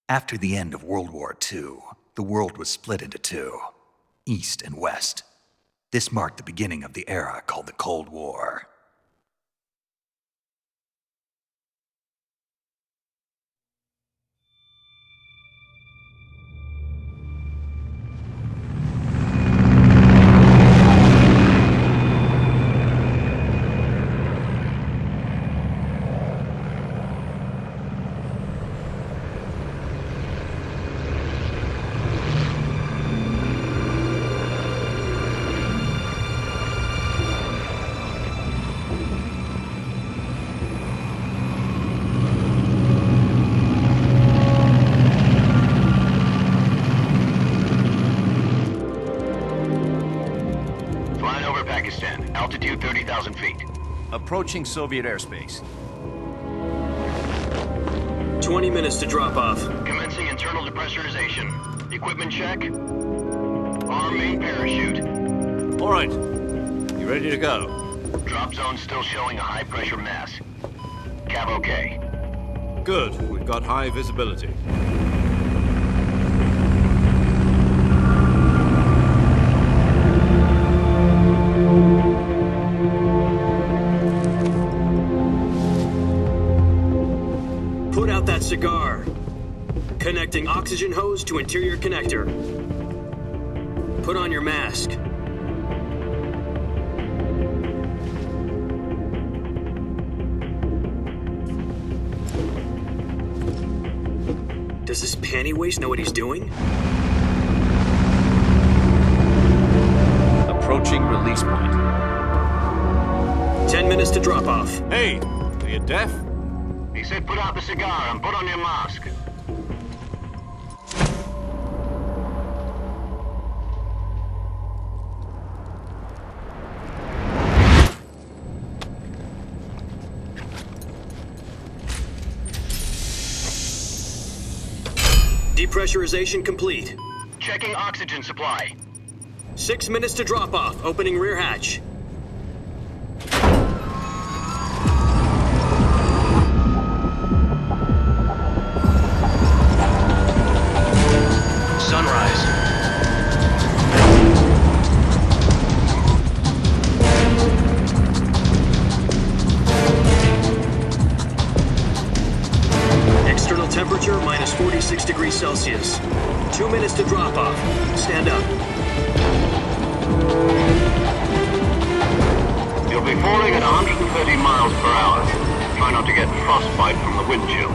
After the end of World War II, the world was split into two, East and West. This marked the beginning of the era called the Cold War. Altitude 30,000 feet. Approaching Soviet airspace. 20 minutes to drop off. Commencing internal depressurization. Equipment check. Arm main parachute. All right. You ready to go? Drop zone still showing a high pressure mass. Cav okay. Good. We've got high visibility. Put out that cigar. Connecting oxygen hose to interior connector. Put on your mask. Does this panty waste know what he's doing? Approaching release point. 10 minutes to drop off. Hey, are you deaf? He said put out the cigar and put on your mask. Depressurization complete. Checking oxygen supply. 6 minutes to drop off. Opening rear hatch. Sunrise. External temperature minus 46 degrees Celsius. 2 minutes to drop off. Stand up. You'll be falling at 130 miles per hour. Try not to get frostbite from the wind chill.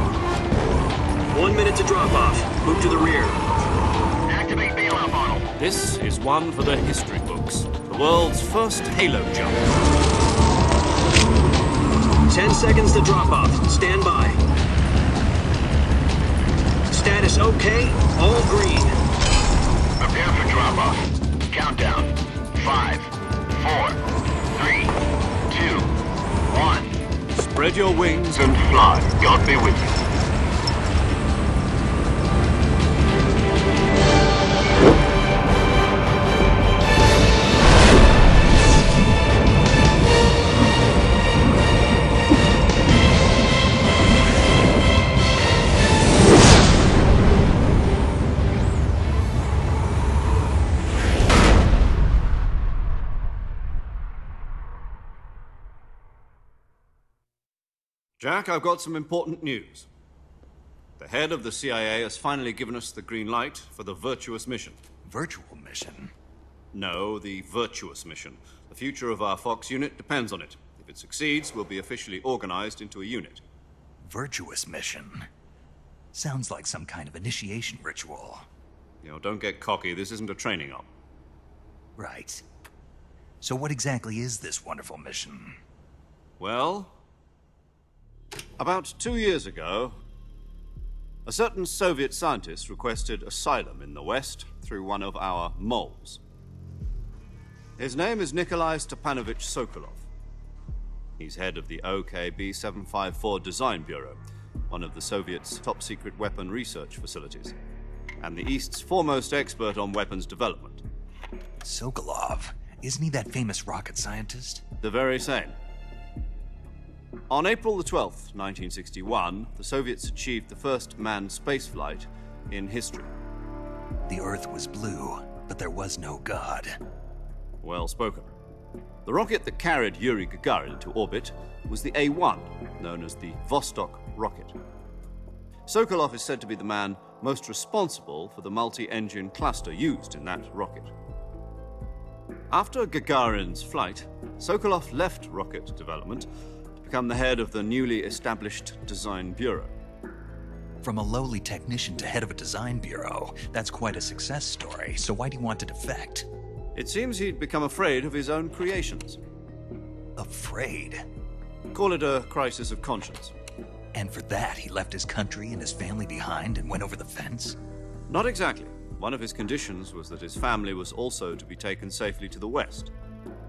1 minute to drop off. Move to the rear. Activate bailout model. This is one for the history books. The world's first halo jump. 10 seconds to drop off. Stand by. Status okay. All green. Prepare for drop off. Countdown. 5, 4, 3, 2, 1. Spread your wings And fly. God be with you. Jack, I've got some important news. The head of the CIA has finally given us the green light for the Virtuous Mission. Virtual Mission? No, the Virtuous Mission. The future of our Fox unit depends on it. If it succeeds, we'll be officially organized into a unit. Virtuous Mission? Sounds like some kind of initiation ritual. You know, don't get cocky. This isn't a training op. Right. So what exactly is this wonderful mission? Well, about 2 years ago, a certain Soviet scientist requested asylum in the West through one of our moles. His name is Nikolai Stepanovich Sokolov. He's head of the OKB-754 Design Bureau, one of the Soviets' top-secret weapon research facilities, and the East's foremost expert on weapons development. Sokolov? Isn't he that famous rocket scientist? The very same. On April the 12th, 1961, the Soviets achieved the first manned spaceflight in history. The Earth was blue, but there was no God. Well spoken. The rocket that carried Yuri Gagarin into orbit was the A-1, known as the Vostok rocket. Sokolov is said to be the man most responsible for the multi-engine cluster used in that rocket. After Gagarin's flight, Sokolov left rocket development to become the head of the newly established Design Bureau. From a lowly technician to head of a design bureau, that's quite a success story, so why'd he want to defect? It seems he'd become afraid of his own creations. Afraid? Call it a crisis of conscience. And for that, he left his country and his family behind and went over the fence? Not exactly. One of his conditions was that his family was also to be taken safely to the west.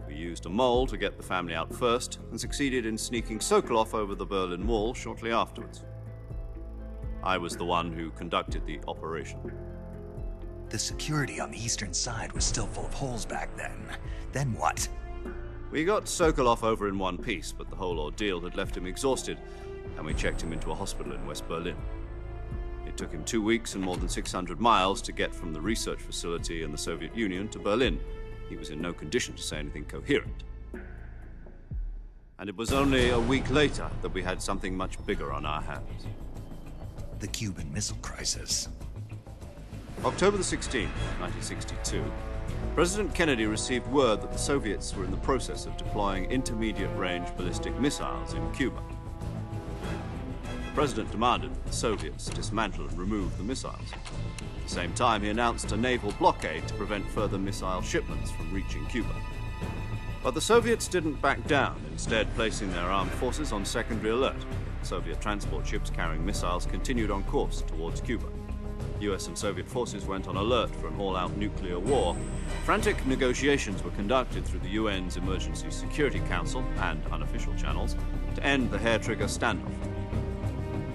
We used a mole to get the family out first and succeeded in sneaking Sokolov over the Berlin Wall shortly afterwards. I was the one who conducted the operation. The security on the eastern side was still full of holes back then. Then what? We got Sokolov over in one piece, but the whole ordeal had left him exhausted, and we checked him into a hospital in West Berlin. It took him 2 weeks and more than 600 miles to get from the research facility in the Soviet Union to Berlin. He was in no condition to say anything coherent. And it was only a week later that we had something much bigger on our hands. The Cuban Missile Crisis. October the 16th, 1962, President Kennedy received word that the Soviets were in the process of deploying intermediate-range ballistic missiles in Cuba. The President demanded that the Soviets dismantle and remove the missiles. At the same time, he announced a naval blockade to prevent further missile shipments from reaching Cuba. But the Soviets didn't back down, instead placing their armed forces on secondary alert. Soviet transport ships carrying missiles continued on course towards Cuba. US and Soviet forces went on alert for an all-out nuclear war. Frantic negotiations were conducted through the UN's Emergency Security Council and unofficial channels to end the hair-trigger standoff.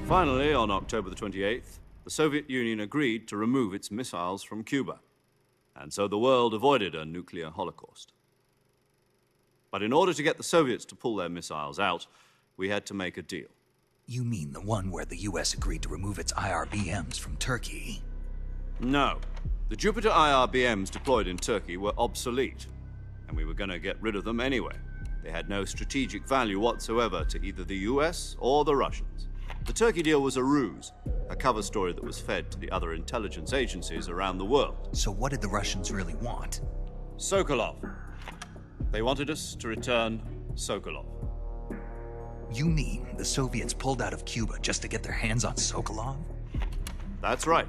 Finally, on October the 28th, the Soviet Union agreed to remove its missiles from Cuba, and so the world avoided a nuclear holocaust. But in order to get the Soviets to pull their missiles out, we had to make a deal. You mean the one where the US agreed to remove its IRBMs from Turkey? No. The Jupiter IRBMs deployed in Turkey were obsolete, and we were going to get rid of them anyway. They had no strategic value whatsoever to either the US or the Russians. The Turkey deal was a ruse, a cover story that was fed to the other intelligence agencies around the world. So what did the Russians really want? Sokolov. They wanted us to return Sokolov. You mean the Soviets pulled out of Cuba just to get their hands on Sokolov? That's right.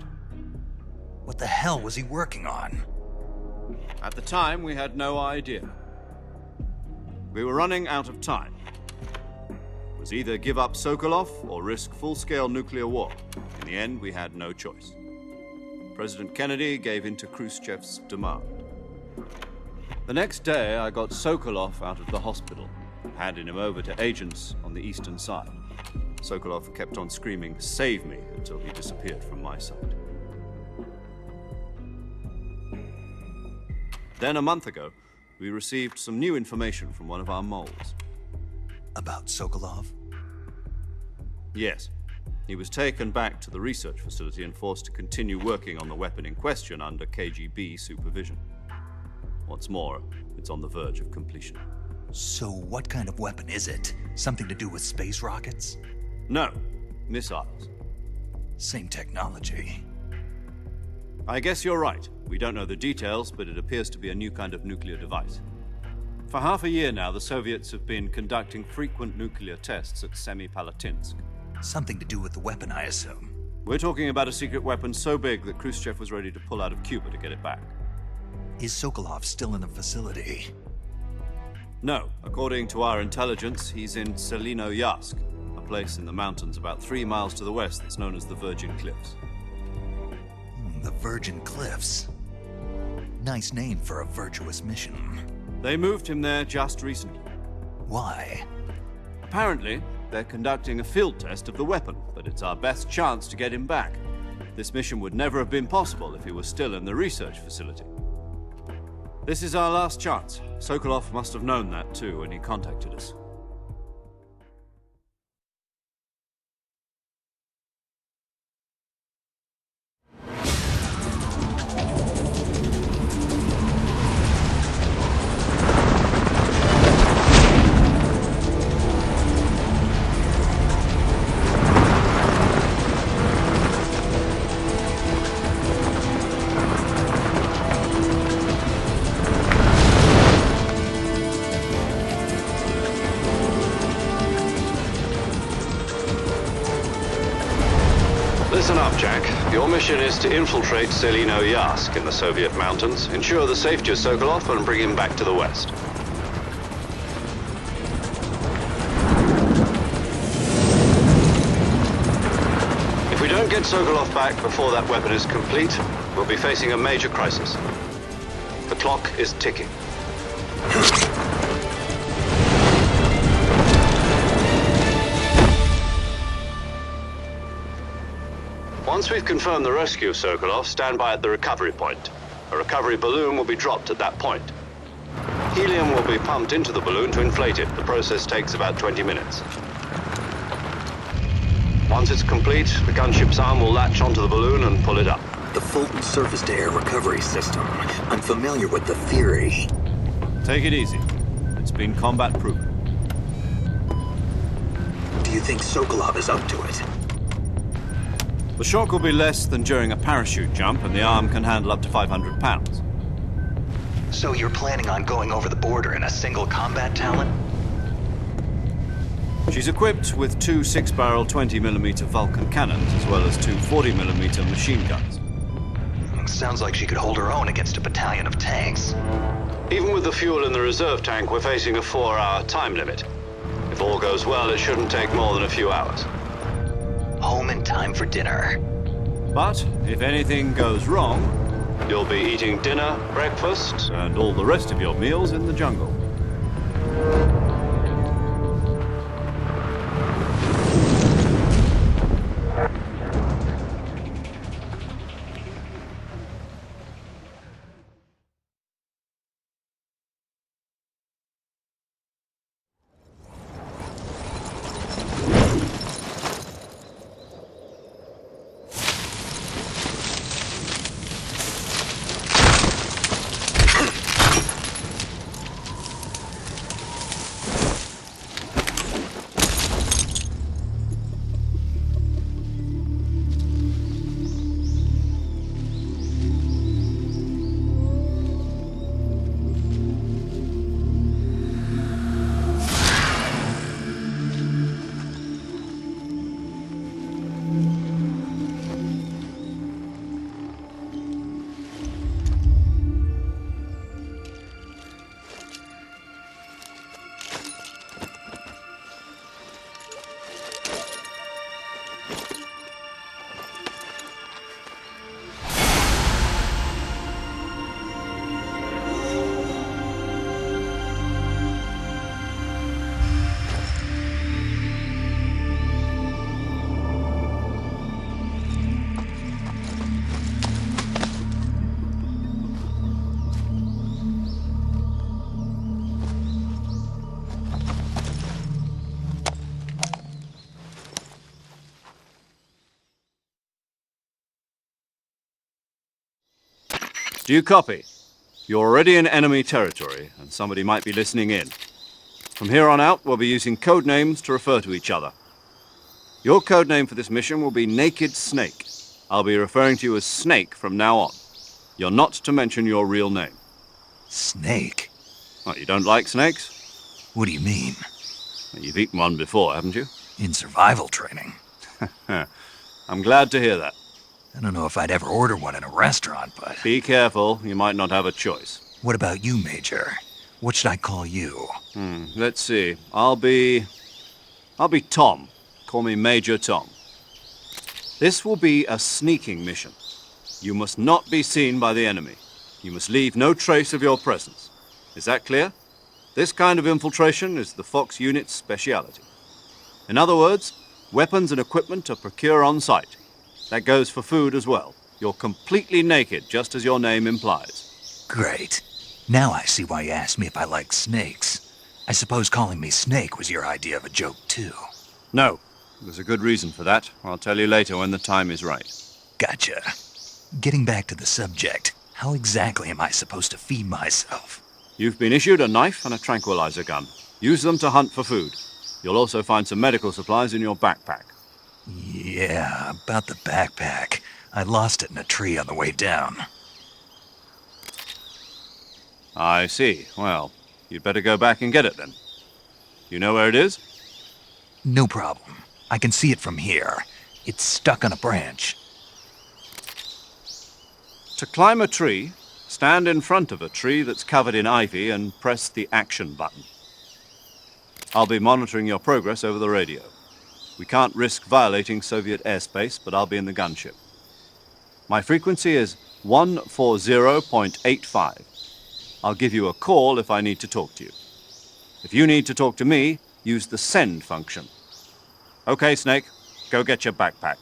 What the hell was he working on? At the time, we had no idea. We were running out of time. It was either give up Sokolov or risk full-scale nuclear war. In the end, we had no choice. President Kennedy gave in to Khrushchev's demand. The next day, I got Sokolov out of the hospital, handing him over to agents on the eastern side. Sokolov kept on screaming, "Save me," until he disappeared from my sight. Then, a month ago, we received some new information from one of our moles. About Sokolov? Yes. He was taken back to the research facility and forced to continue working on the weapon in question under KGB supervision. What's more, it's on the verge of completion. So what kind of weapon is it? Something to do with space rockets? No, missiles. Same technology. I guess you're right. We don't know the details, but it appears to be a new kind of nuclear device. For half a year now, the Soviets have been conducting frequent nuclear tests at Semipalatinsk. Something to do with the weapon, I assume. We're talking about a secret weapon so big that Khrushchev was ready to pull out of Cuba to get it back. Is Sokolov still in the facility? No. According to our intelligence, he's in Selinoyarsk, a place in the mountains about 3 miles to the west that's known as the Virgin Cliffs. The Virgin Cliffs. Nice name for a virtuous mission. They moved him there just recently. Why? Apparently, they're conducting a field test of the weapon, but it's our best chance to get him back. This mission would never have been possible if he was still in the research facility. This is our last chance. Sokolov must have known that too when he contacted us. Listen up, Jack. Your mission is to infiltrate Selino Yask in the Soviet mountains, ensure the safety of Sokolov, and bring him back to the West. If we don't get Sokolov back before that weapon is complete, we'll be facing a major crisis. The clock is ticking. Once we've confirmed the rescue of Sokolov, stand by at the recovery point. A recovery balloon will be dropped at that point. Helium will be pumped into the balloon to inflate it. The process takes about 20 minutes. Once it's complete, the gunship's arm will latch onto the balloon and pull it up. The Fulton surface-to-air recovery system. I'm familiar with the theory. Take it easy. It's been combat-proven. Do you think Sokolov is up to it? The shock will be less than during a parachute jump, and the arm can handle up to 500 pounds. So you're planning on going over the border in a single combat talent? She's equipped with two 6-barrel 20mm Vulcan cannons, as well as two 40mm machine guns. Sounds like she could hold her own against a battalion of tanks. Even with the fuel in the reserve tank, we're facing a 4-hour time limit. If all goes well, it shouldn't take more than a few hours. Home in time for dinner. But if anything goes wrong, You'll be eating dinner, breakfast, and all the rest of your meals in the jungle. Do you copy? You're already in enemy territory, and somebody might be listening in. From here on out, we'll be using code names to refer to each other. Your code name for this mission will be Naked Snake. I'll be referring to you as Snake from now on. You're not to mention your real name. Snake? What, you don't like snakes? What do you mean? Well, you've eaten one before, haven't you? In survival training. I'm glad to hear that. I don't know if I'd ever order one in a restaurant, but... Be careful, you might not have a choice. What about you, Major? What should I call you? Let's see. I'll be Tom. Call me Major Tom. This will be a sneaking mission. You must not be seen by the enemy. You must leave no trace of your presence. Is that clear? This kind of infiltration is the Fox unit's speciality. In other words, weapons and equipment are procured on site. That goes for food as well. You're completely naked, just as your name implies. Great. Now I see why you asked me if I like snakes. I suppose calling me Snake was your idea of a joke, too. No. There's a good reason for that. I'll tell you later when the time is right. Gotcha. Getting back to the subject, how exactly am I supposed to feed myself? You've been issued a knife and a tranquilizer gun. Use them to hunt for food. You'll also find some medical supplies in your backpack. Yeah, about the backpack. I lost it in a tree on the way down. I see. Well, you'd better go back and get it then. You know where it is? No problem. I can see it from here. It's stuck on a branch. To climb a tree, stand in front of a tree that's covered in ivy and press the action button. I'll be monitoring your progress over the radio. We can't risk violating Soviet airspace, but I'll be in the gunship. My frequency is 140.85. I'll give you a call if I need to talk to you. If you need to talk to me, use the send function. Okay, Snake, go get your backpack.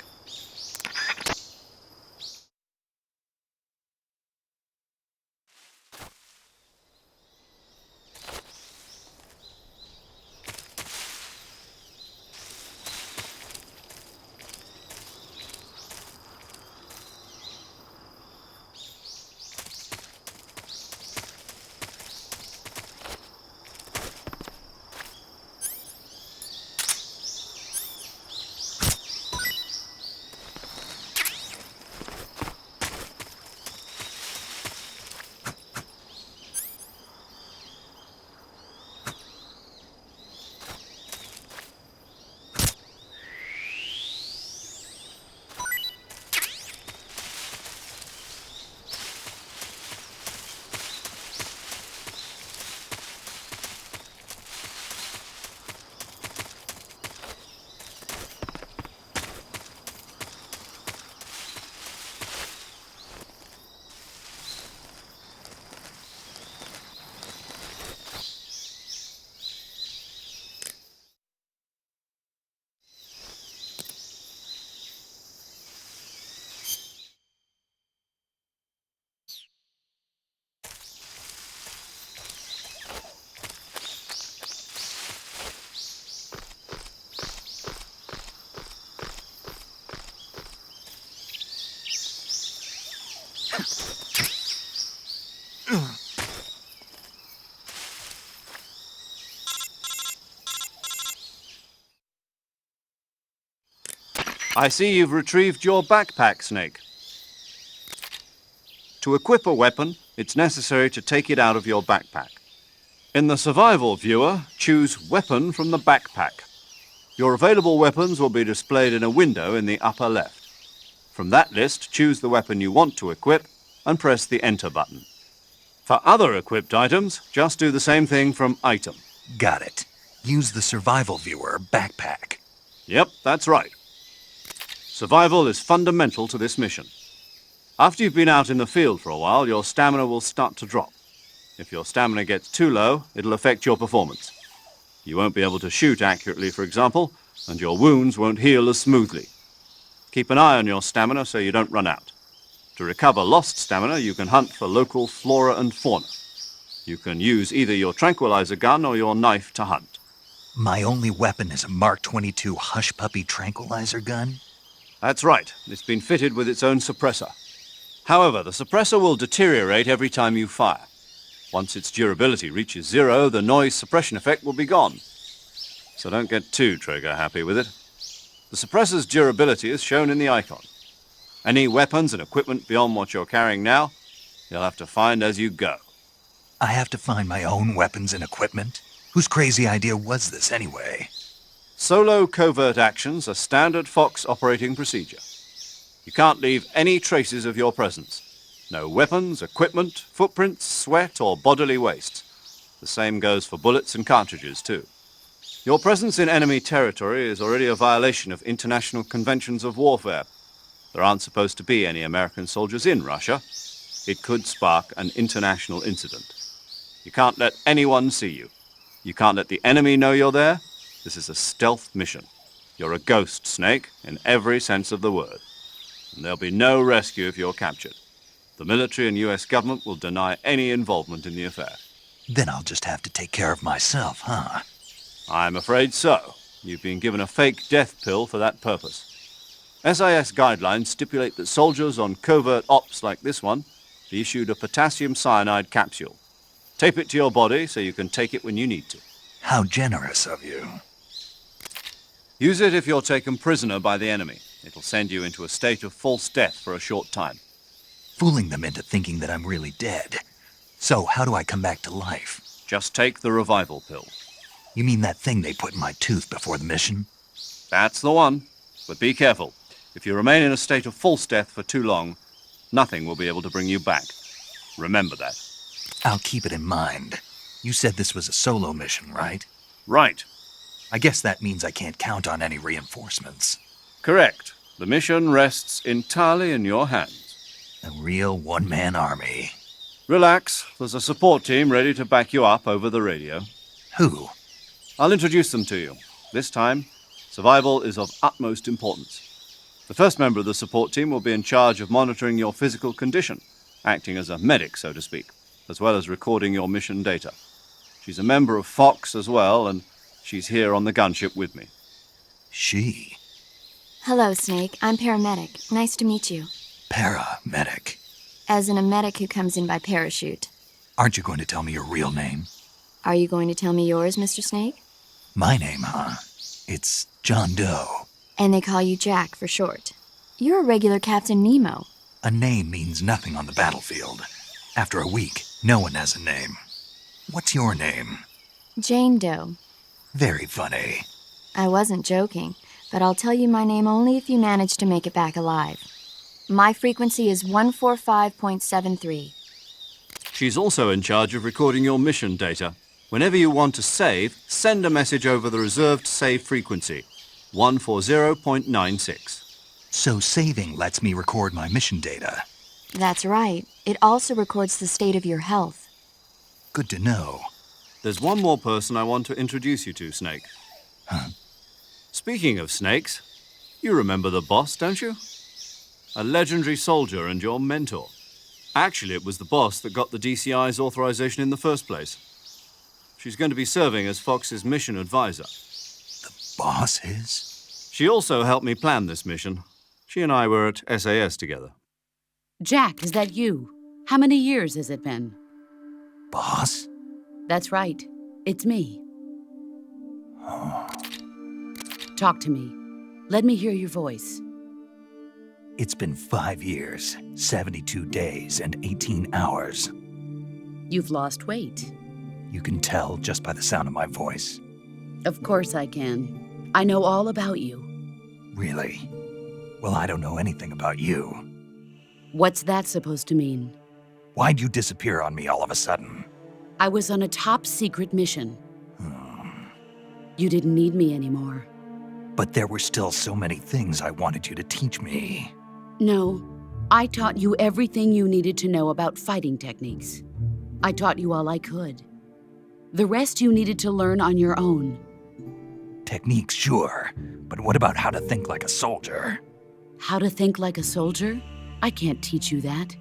I see you've retrieved your backpack, Snake. To equip a weapon, it's necessary to take it out of your backpack. In the survival viewer, choose Weapon from the backpack. Your available weapons will be displayed in a window in the upper left. From that list, choose the weapon you want to equip and press the Enter button. For other equipped items, just do the same thing from Item. Got it. Use the survival viewer backpack. Yep, that's right. Survival is fundamental to this mission. After you've been out in the field for a while, your stamina will start to drop. If your stamina gets too low, it'll affect your performance. You won't be able to shoot accurately, for example, and your wounds won't heal as smoothly. Keep an eye on your stamina so you don't run out. To recover lost stamina, you can hunt for local flora and fauna. You can use either your tranquilizer gun or your knife to hunt. My only weapon is a Mark 22 Hush Puppy tranquilizer gun? That's right. It's been fitted with its own suppressor. However, the suppressor will deteriorate every time you fire. Once its durability reaches 0, the noise suppression effect will be gone. So don't get too trigger-happy with it. The suppressor's durability is shown in the icon. Any weapons and equipment beyond what you're carrying now, you'll have to find as you go. I have to find my own weapons and equipment? Whose crazy idea was this anyway? Solo covert actions are standard Fox operating procedure. You can't leave any traces of your presence. No weapons, equipment, footprints, sweat, or bodily waste. The same goes for bullets and cartridges, too. Your presence in enemy territory is already a violation of international conventions of warfare. There aren't supposed to be any American soldiers in Russia. It could spark an international incident. You can't let anyone see you. You can't let the enemy know you're there. This is a stealth mission. You're a ghost, Snake, in every sense of the word. And there'll be no rescue if you're captured. The military and US government will deny any involvement in the affair. Then I'll just have to take care of myself, huh? I'm afraid so. You've been given a fake death pill for that purpose. SIS guidelines stipulate that soldiers on covert ops like this one be issued a potassium cyanide capsule. Tape it to your body so you can take it when you need to. How generous of you. Use it if you're taken prisoner by the enemy. It'll send you into a state of false death for a short time. Fooling them into thinking that I'm really dead. So how do I come back to life? Just take the revival pill. You mean that thing they put in my tooth before the mission? That's the one. But be careful. If you remain in a state of false death for too long, nothing will be able to bring you back. Remember that. I'll keep it in mind. You said this was a solo mission, right? Right. I guess that means I can't count on any reinforcements. Correct. The mission rests entirely in your hands. A real one-man army. Relax. There's a support team ready to back you up over the radio. Who? I'll introduce them to you. This time, survival is of utmost importance. The first member of the support team will be in charge of monitoring your physical condition, acting as a medic, so to speak, as well as recording your mission data. She's a member of Fox as well, and she's here on the gunship with me. She? Hello, Snake. I'm paramedic. Nice to meet you. Paramedic. As in a medic who comes in by parachute. Aren't you going to tell me your real name? Are you going to tell me yours, Mr. Snake? My name, huh? It's John Doe. And they call you Jack for short. You're a regular Captain Nemo. A name means nothing on the battlefield. After a week, no one has a name. What's your name? Jane Doe. Very funny. I wasn't joking, but I'll tell you my name only if you manage to make it back alive. My frequency is 145.73. She's also in charge of recording your mission data. Whenever you want to save, send a message over the reserved save frequency, 140.96. So saving lets me record my mission data. That's right. It also records the state of your health. Good to know. There's one more person I want to introduce you to, Snake. Huh? Speaking of snakes, you remember the boss, don't you? A legendary soldier and your mentor. Actually, it was the boss that got the DCI's authorization in the first place. She's going to be serving as Fox's mission advisor. The boss is? She also helped me plan this mission. She and I were at SAS together. Jack, is that you? How many years has it been? Boss? That's right. It's me. Talk to me. Let me hear your voice. It's been 5 years, 72 days, and 18 hours. You've lost weight. You can tell just by the sound of my voice. Of course I can. I know all about you. Really? Well, I don't know anything about you. What's that supposed to mean? Why'd you disappear on me all of a sudden? I was on a top-secret mission. You didn't need me anymore. But there were still so many things I wanted you to teach me. No, I taught you everything you needed to know about fighting techniques. I taught you all I could. The rest you needed to learn on your own. Techniques, sure. But what about how to think like a soldier? How to think like a soldier? I can't teach you that.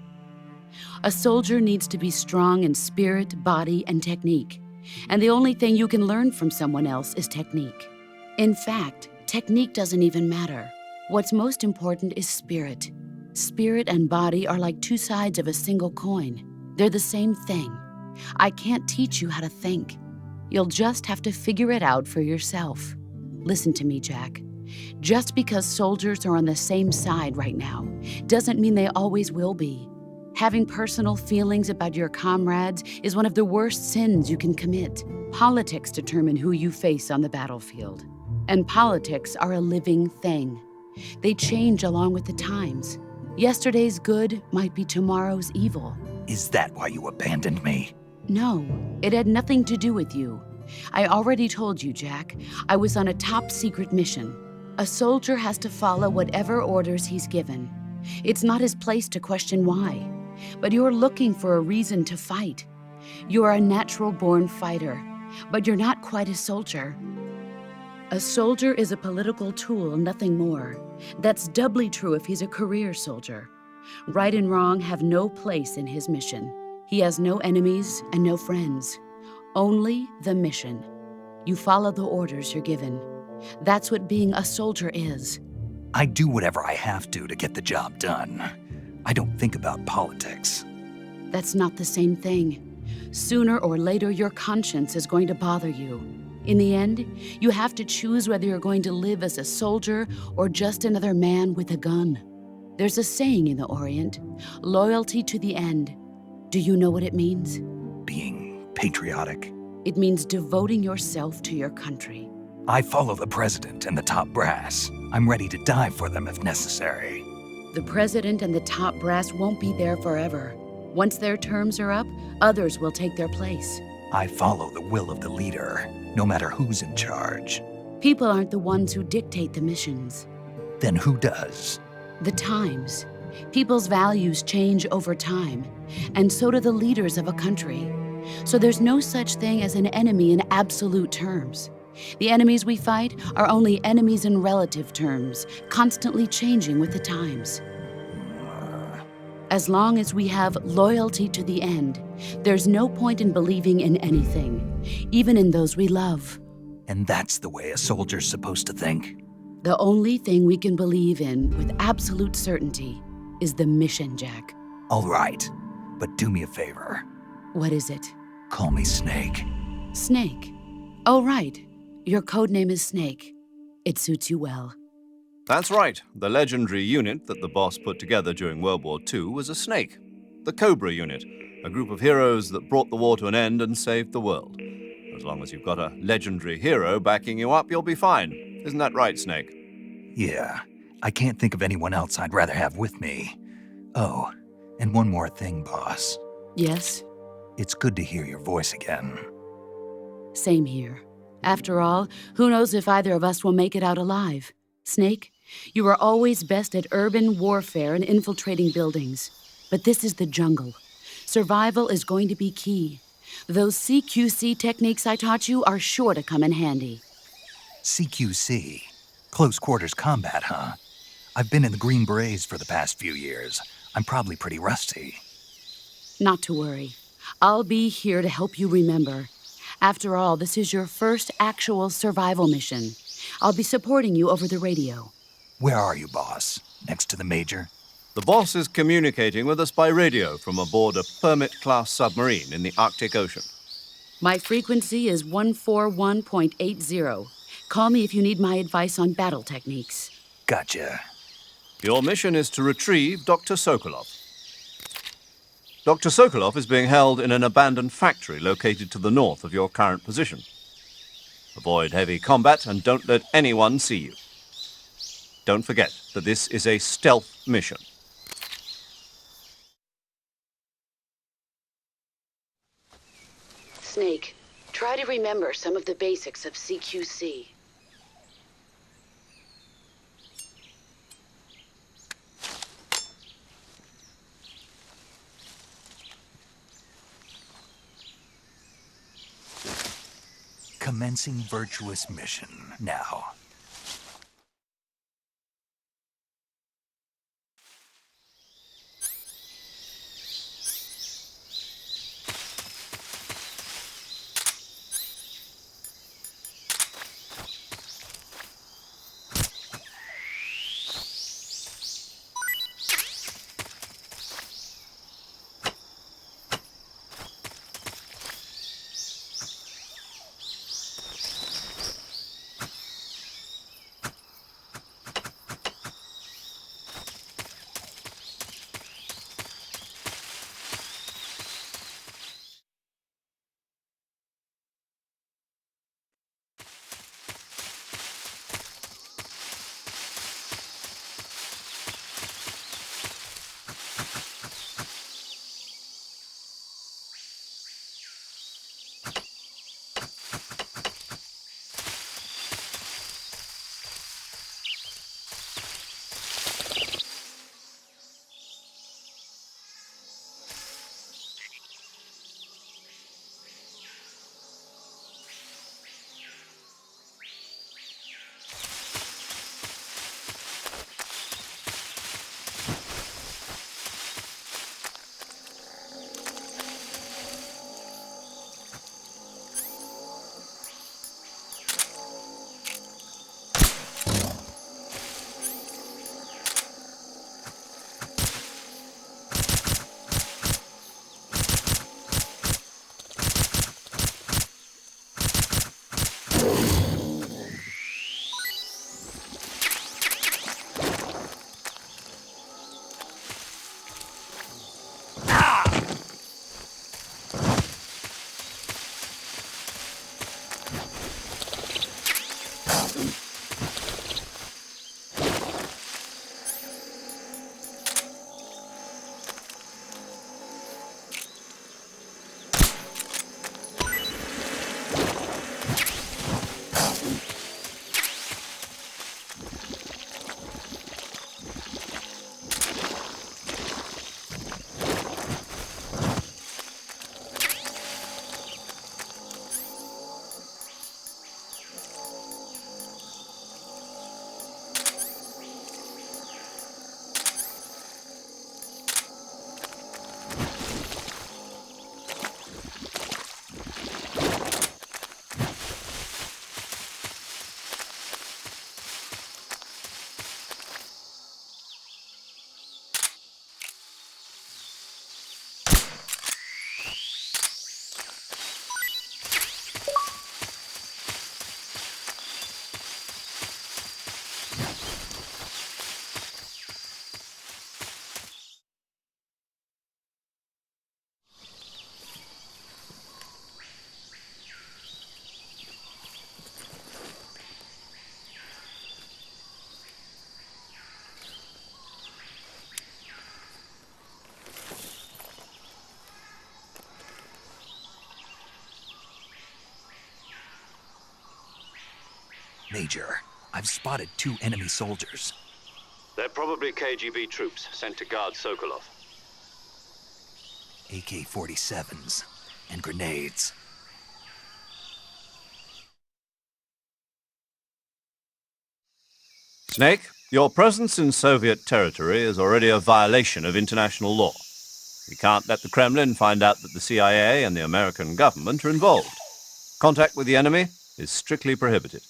A soldier needs to be strong in spirit, body, and technique. And the only thing you can learn from someone else is technique. In fact, technique doesn't even matter. What's most important is spirit. Spirit and body are like two sides of a single coin. They're the same thing. I can't teach you how to think. You'll just have to figure it out for yourself. Listen to me, Jack. Just because soldiers are on the same side right now doesn't mean they always will be. Having personal feelings about your comrades is one of the worst sins you can commit. Politics determine who you face on the battlefield. And politics are a living thing. They change along with the times. Yesterday's good might be tomorrow's evil. Is that why you abandoned me? No, it had nothing to do with you. I already told you, Jack. I was on a top-secret mission. A soldier has to follow whatever orders he's given. It's not his place to question why. But you're looking for a reason to fight. You're a natural-born fighter, but you're not quite a soldier. A soldier is a political tool, nothing more. That's doubly true if he's a career soldier. Right and wrong have no place in his mission. He has no enemies and no friends. Only the mission. You follow the orders you're given. That's what being a soldier is. I do whatever I have to get the job done. I don't think about politics. That's not the same thing. Sooner or later, your conscience is going to bother you. In the end, you have to choose whether you're going to live as a soldier or just another man with a gun. There's a saying in the Orient, loyalty to the end. Do you know what it means? Being patriotic? It means devoting yourself to your country. I follow the president and the top brass. I'm ready to die for them if necessary. The president and the top brass won't be there forever. Once their terms are up, others will take their place. I follow the will of the leader, no matter who's in charge. People aren't the ones who dictate the missions. Then who does? The times. People's values change over time, and so do the leaders of a country. So there's no such thing as an enemy in absolute terms. The enemies we fight are only enemies in relative terms, constantly changing with the times. As long as we have loyalty to the end, there's no point in believing in anything, even in those we love. And that's the way a soldier's supposed to think? The only thing we can believe in with absolute certainty is the mission, Jack. All right, but do me a favor. What is it? Call me Snake. Snake. Oh, right. Your codename is Snake. It suits you well. That's right. The legendary unit that the boss put together during World War II was a snake. The Cobra unit, a group of heroes that brought the war to an end and saved the world. As long as you've got a legendary hero backing you up, you'll be fine. Isn't that right, Snake? Yeah, I can't think of anyone else I'd rather have with me. Oh, and one more thing, boss. Yes? It's good to hear your voice again. Same here. After all, who knows if either of us will make it out alive? Snake, you are always best at urban warfare and infiltrating buildings. But this is the jungle. Survival is going to be key. Those CQC techniques I taught you are sure to come in handy. CQC? Close quarters combat, huh? I've been in the Green Berets for the past few years. I'm probably pretty rusty. Not to worry. I'll be here to help you remember. After all, this is your first actual survival mission. I'll be supporting you over the radio. Where are you, boss? Next to the Major? The boss is communicating with us by radio from aboard a Permit-class submarine in the Arctic Ocean. My frequency is 141.80. Call me if you need my advice on battle techniques. Gotcha. Your mission is to retrieve Dr. Sokolov. Dr. Sokolov is being held in an abandoned factory located to the north of your current position. Avoid heavy combat and don't let anyone see you. Don't forget that this is a stealth mission. Snake, try to remember some of the basics of CQC. Commencing Virtuous Mission now. Major, I've spotted 2 enemy soldiers. They're probably KGB troops sent to guard Sokolov. AK-47s and grenades. Snake, your presence in Soviet territory is already a violation of international law. We can't let the Kremlin find out that the CIA and the American government are involved. Contact with the enemy is strictly prohibited.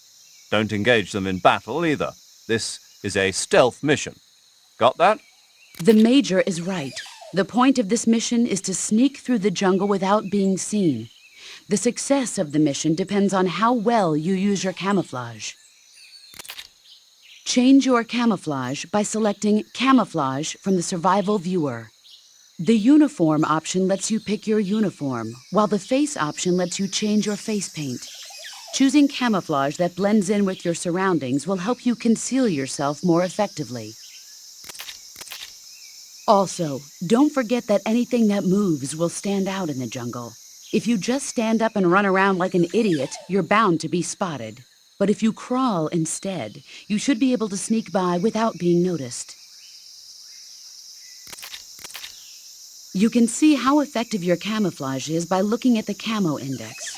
Don't engage them in battle either. This is a stealth mission. Got that? The Major is right. The point of this mission is to sneak through the jungle without being seen. The success of the mission depends on how well you use your camouflage. Change your camouflage by selecting Camouflage from the Survival Viewer. The Uniform option lets you pick your uniform, while the Face option lets you change your face paint. Choosing camouflage that blends in with your surroundings will help you conceal yourself more effectively. Also, don't forget that anything that moves will stand out in the jungle. If you just stand up and run around like an idiot, you're bound to be spotted. But if you crawl instead, you should be able to sneak by without being noticed. You can see how effective your camouflage is by looking at the Camo Index.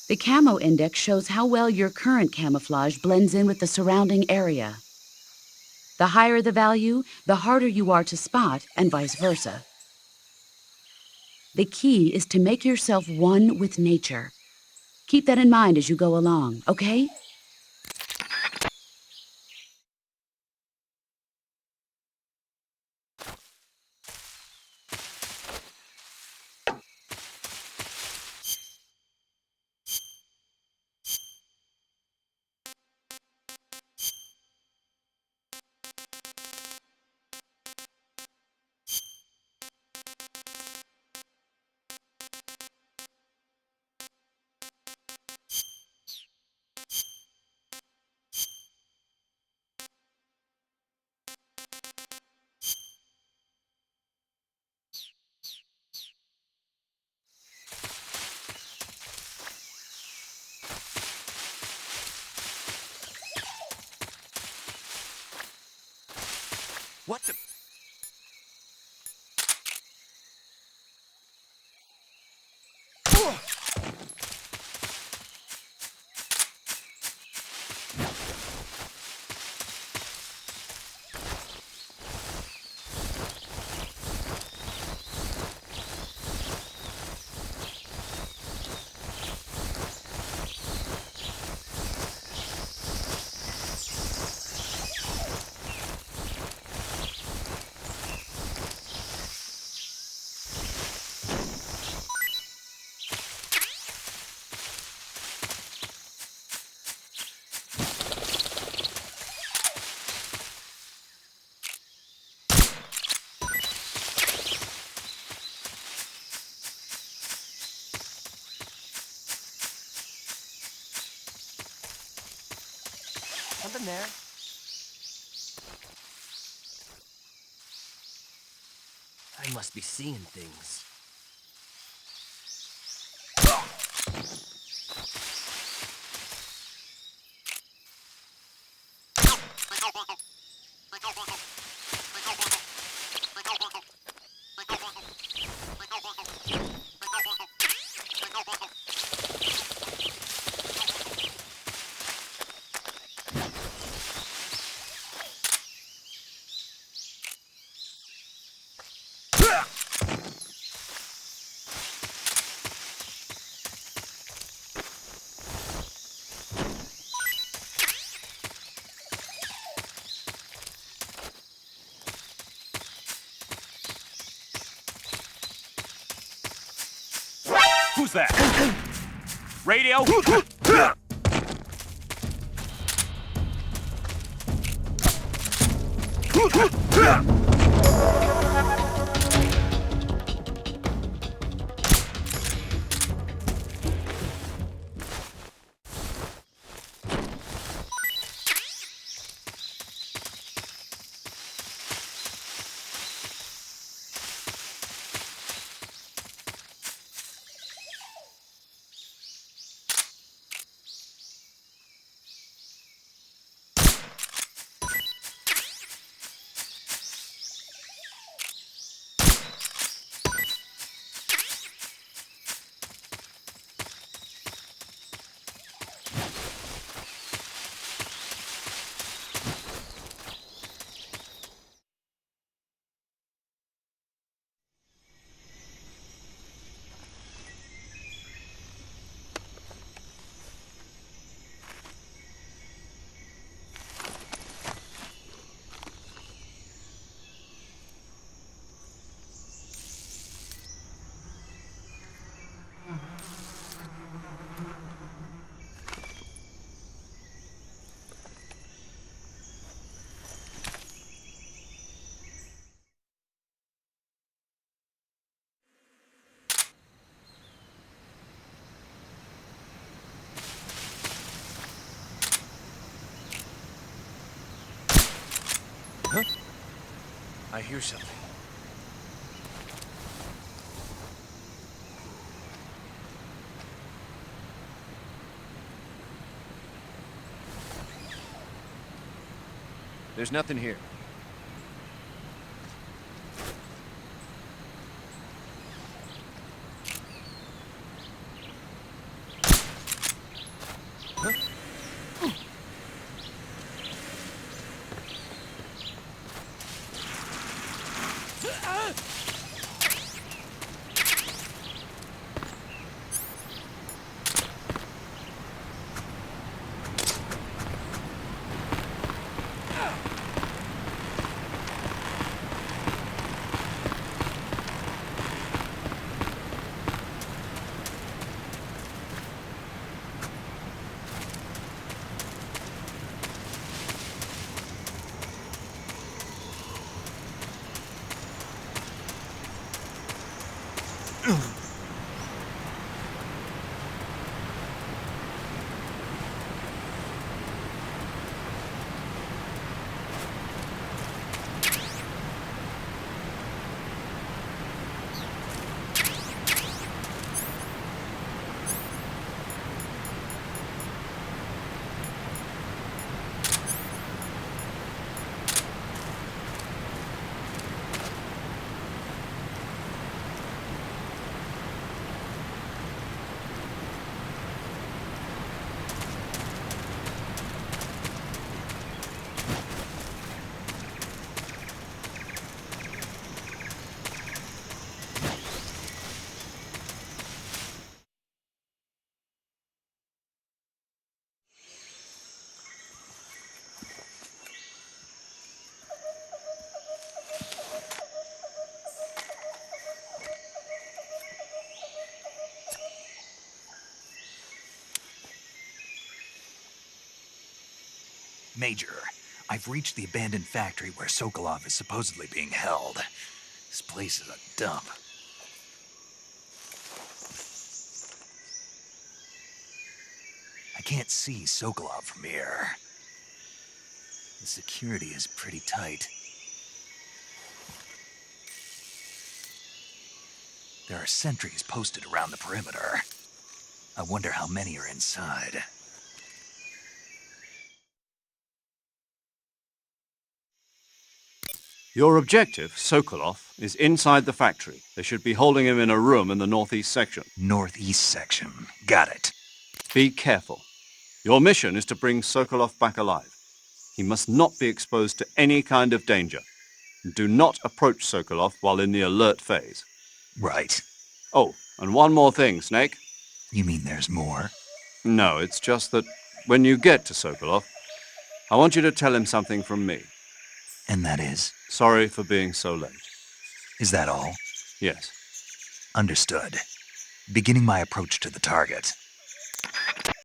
The Camo Index shows how well your current camouflage blends in with the surrounding area. The higher the value, the harder you are to spot, and vice versa. The key is to make yourself one with nature. Keep that in mind as you go along, okay? What the? Something there. I must be seeing things. Who's that? Radio? I hear something. There's nothing here. Major, I've reached the abandoned factory where Sokolov is supposedly being held. This place is a dump. I can't see Sokolov from here. The security is pretty tight. There are sentries posted around the perimeter. I wonder how many are inside. Your objective, Sokolov, is inside the factory. They should be holding him in a room in the northeast section. Northeast section. Got it. Be careful. Your mission is to bring Sokolov back alive. He must not be exposed to any kind of danger. Do not approach Sokolov while in the alert phase. Right. Oh, and one more thing, Snake. You mean there's more? No, it's just that when you get to Sokolov, I want you to tell him something from me. And that is? Sorry for being so late. Is that all? Yes. Understood. Beginning my approach to the target.